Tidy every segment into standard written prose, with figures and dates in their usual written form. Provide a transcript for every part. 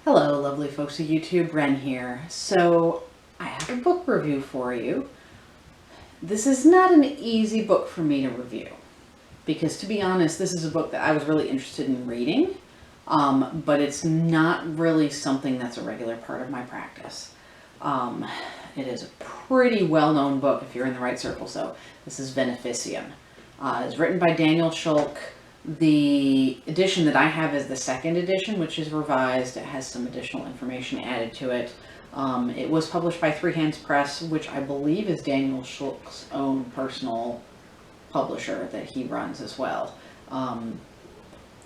Hello, lovely folks of YouTube, Ren here. So, I have a book review for you. This is not an easy book for me to review, because to be honest, this is a book that I was really interested in reading, but it's not really something that's a regular part of my practice. It is a pretty well-known book if you're in the right circle, so this is Veneficium. It's written by Daniel Schulk. The edition that I have is the second edition, which is revised. It has some additional information added to it. It was published by Three Hands Press, which I believe is Daniel Schulk's own personal publisher that he runs as well.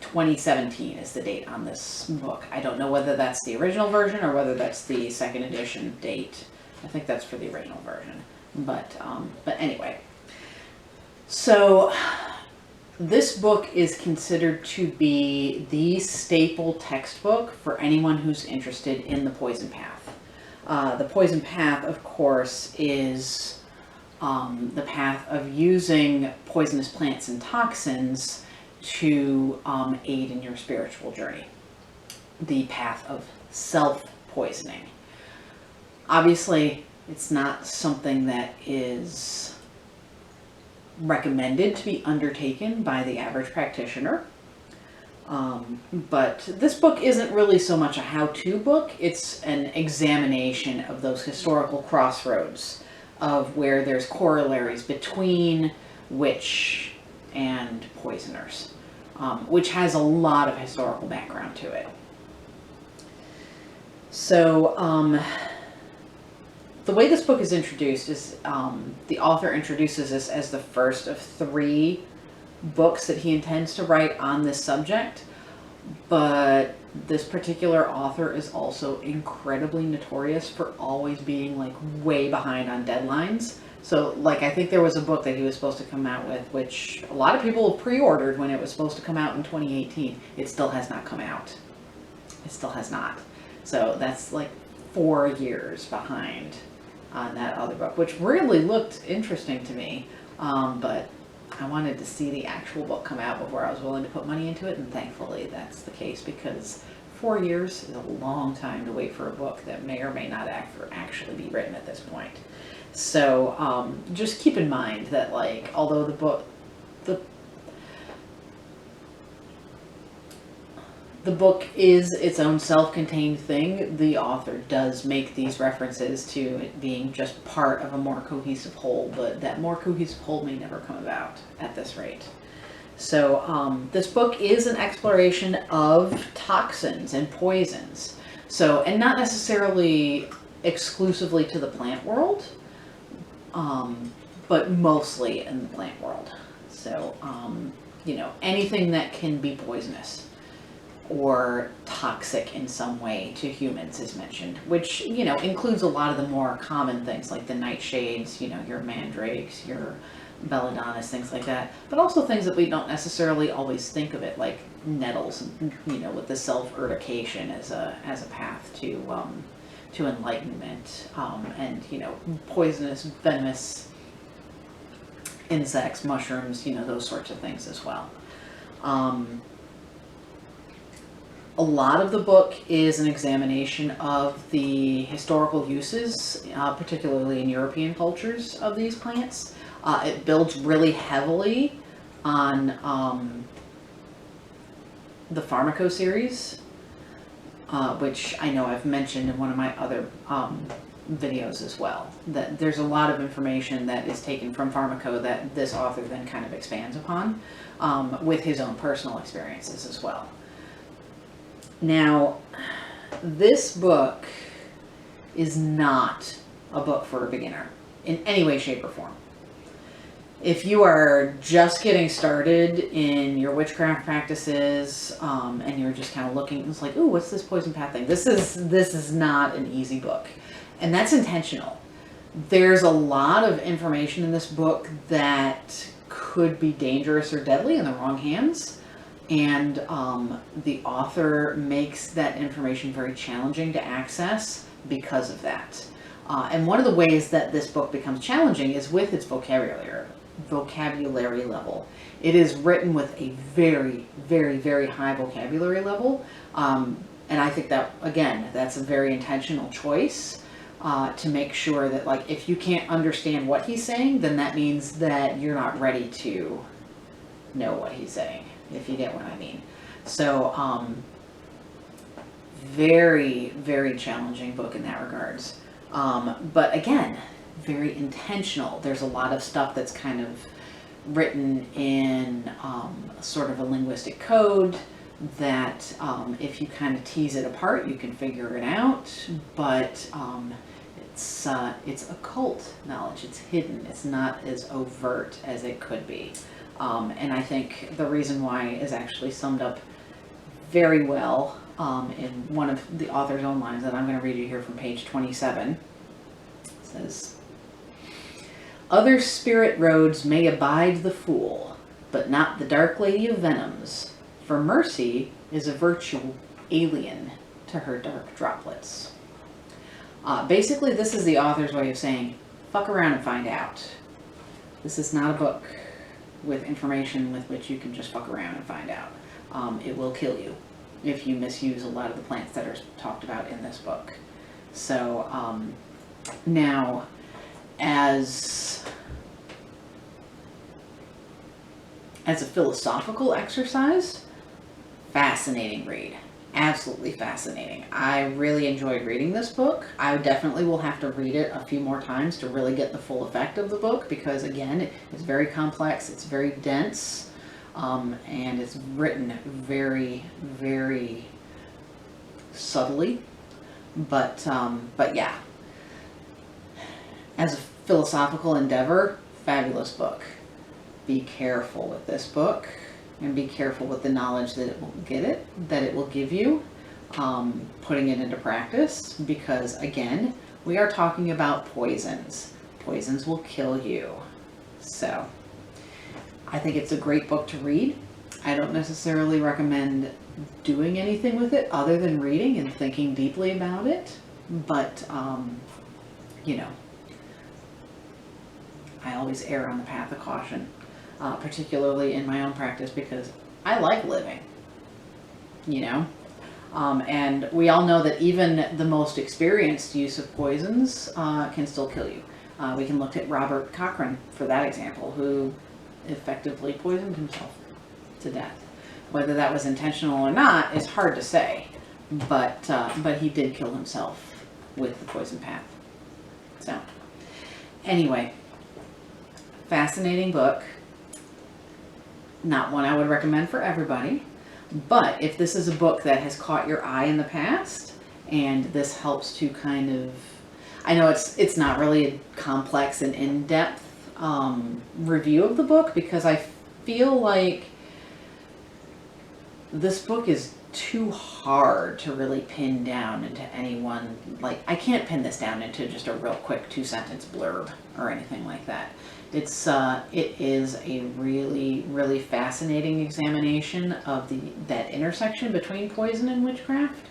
2017 is the date on this book. I don't know whether that's the original version or whether that's the second edition date. I think that's for the original version. But anyway. So this book is considered to be the staple textbook for anyone who's interested in the poison path. The poison path, of course, is the path of using poisonous plants and toxins to aid in your spiritual journey. The path of self-poisoning. Obviously, it's not something that is recommended to be undertaken by the average practitioner. But this book isn't really so much a how-to book. It's an examination of those historical crossroads of where there's corollaries between witch and poisoners, which has a lot of historical background to it. So, the way this book is introduced is the author introduces this as the first of 3 books that he intends to write on this subject, but this particular author is also incredibly notorious for always being like way behind on deadlines. So like I think there was a book that he was supposed to come out with, which a lot of people pre-ordered when it was supposed to come out in 2018. It still has not come out. It still has not. So that's like 4 years behind on that other book, which really looked interesting to me, but I wanted to see the actual book come out before I was willing to put money into it, and thankfully that's the case, because 4 years is a long time to wait for a book that may or may not actually be written at this point. So just keep in mind that, like, although the book is its own self-contained thing, the author does make these references to it being just part of a more cohesive whole, but that more cohesive whole may never come about at this rate. So this book is an exploration of toxins and poisons. So, and not necessarily exclusively to the plant world, but mostly in the plant world. So, you know, anything that can be poisonous or toxic in some way to humans is mentioned, which, you know, includes a lot of the more common things like the nightshades, you know, your mandrakes, your belladonnas, things like that, but also things that we don't necessarily always think of it, like nettles, you know, with the self-urtication as a path to enlightenment, and, you know, poisonous, venomous insects, mushrooms, you know, those sorts of things as well. A lot of the book is an examination of the historical uses, particularly in European cultures, of these plants. It builds really heavily on the Pharmaco series, which I know I've mentioned in one of my other videos as well. That there's a lot of information that is taken from Pharmaco that this author then kind of expands upon with his own personal experiences as well. Now, this book is not a book for a beginner in any way, shape, or form. If you are just getting started in your witchcraft practices, and you're just kind of looking, it's like, ooh, what's this poison path thing? This is not an easy book, and that's intentional. There's a lot of information in this book that could be dangerous or deadly in the wrong hands. And the author makes that information very challenging to access because of that. And one of the ways that this book becomes challenging is with its vocabulary level. It is written with a very, very, very high vocabulary level. And I think that, again, that's a very intentional choice, to make sure that, like, if you can't understand what he's saying, then that means that you're not ready to know what he's saying, if you get what I mean. So, very, very challenging book in that regards. But again, very intentional. There's a lot of stuff that's kind of written in sort of a linguistic code that if you kind of tease it apart, you can figure it out. But it's occult knowledge. It's hidden. It's not as overt as it could be. And I think the reason why is actually summed up very well in one of the author's own lines that I'm going to read you here from page 27. It says, "Other spirit roads may abide the fool, but not the dark lady of venoms, for mercy is a virtue alien to her dark droplets." Basically, this is the author's way of saying, fuck around and find out. This is not a book with information with which you can just fuck around and find out. It will kill you if you misuse a lot of the plants that are talked about in this book. So, now, as a philosophical exercise, fascinating read. Absolutely fascinating. I really enjoyed reading this book. I definitely will have to read it a few more times to really get the full effect of the book, because again, it's very complex, it's very dense, and it's written very, very subtly. But yeah, as a philosophical endeavor, fabulous book. Be careful with this book, and be careful with the knowledge that it will give you, putting it into practice, because again, we are talking about poisons. Poisons will kill you. So, I think it's a great book to read. I don't necessarily recommend doing anything with it other than reading and thinking deeply about it, but, you know, I always err on the path of caution. Particularly in my own practice, because I like living, you know, and we all know that even the most experienced use of poisons can still kill you. We can look at Robert Cochrane for that example, who effectively poisoned himself to death. Whether that was intentional or not is hard to say, but he did kill himself with the poison path. So anyway, fascinating book. Not one I would recommend for everybody, but if this is a book that has caught your eye in the past, and this helps to kind of, I know it's not really a complex and in-depth review of the book, because I feel like this book is too hard to really pin down into any one, like, I can't pin this down into just a real quick 2-sentence blurb or anything like that. It is a really, really fascinating examination of that intersection between poison and witchcraft.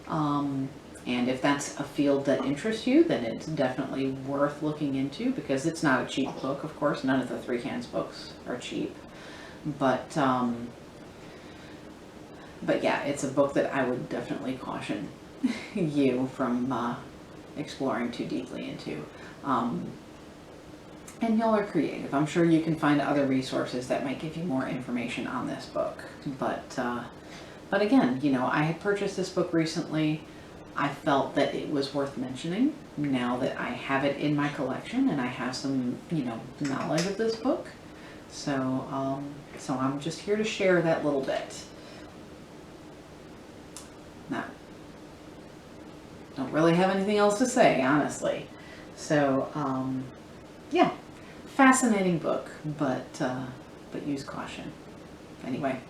And if that's a field that interests you, then it's definitely worth looking into, because it's not a cheap book, of course. None of the Three Cans books are cheap. But yeah, it's a book that I would definitely caution you from exploring too deeply into. And y'all are creative. I'm sure you can find other resources that might give you more information on this book. But again, you know, I had purchased this book recently. I felt that it was worth mentioning now that I have it in my collection and I have some, you know, knowledge of this book. So I'm just here to share that little bit. Now, don't really have anything else to say, honestly. So, yeah. Fascinating book, but use caution. Anyway,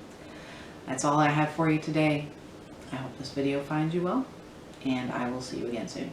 that's all I have for you today. I hope this video finds you well, and I will see you again soon.